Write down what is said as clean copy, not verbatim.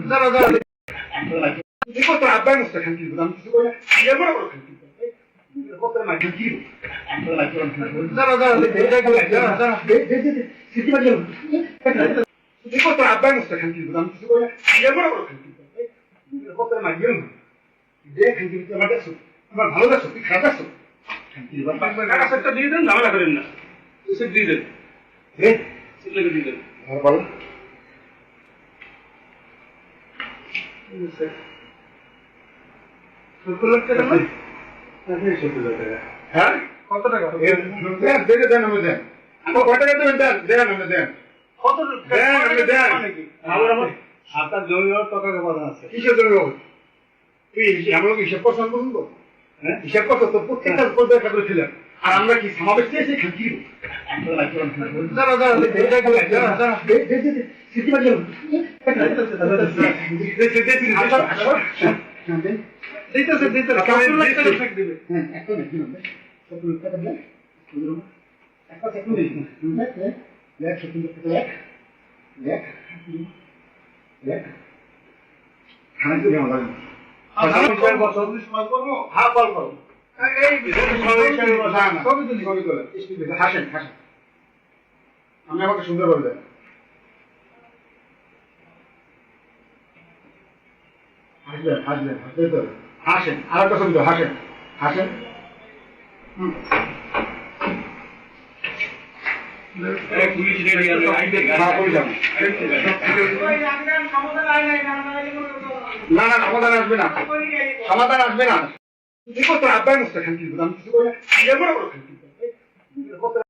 দাঁড়া দাঁড়া দেখো তোর আব্বাই মস্ত খান কি আমি কিছু কই না এর বড় বড় খান কি কত না কি দাঁড়া দাঁড়া দাঁড়া দাঁড়া সিটি বাজে দেখো তোর আব্বাই মস্ত খান কি আমি কিছু কই না এর বড় বড় খান কি কত না কি দেখ খান কি আমার দেখছো আমার ভালো দেখছো তুই খারাপ দেখছো টাকা সেটটা দিয়ে দেন ঝামেলা করেন না সেট দিয়ে দেন সেট লেগে দিয়ে দেন আর বলো হ্যাঁ কত টাকা দেন আমি দেন আমার কত টাকা দেবেন দেন আমি দেন কত দেন আমি দেন আমার আপনার জমি টাকা কথা আছে কিসের জমি বাবু তুই আমরা হিসাব পছন্দ করুন তো হ্যাঁ হিসাব কত তো প্রত্যেকটা পর্যায়ে কাজ করেছিলেন আর আমরা কি সমাবেশ চেয়েছি কি দাঁড়া দাঁড়া দাঁড়া দাঁড়া সিটি বাজে দিতেছে দিতেছে আমি আমাকে সুন্দর করে দেন হাসবেন হাসবেন হাসবেন তো হাসেন আর একটা ছবি তো হাসেন হাসেন না না সমাধান আসবে না সমাধান আসবে না দেখো তোর আব্বাই মস্ত খান কি আমি কিছু করি না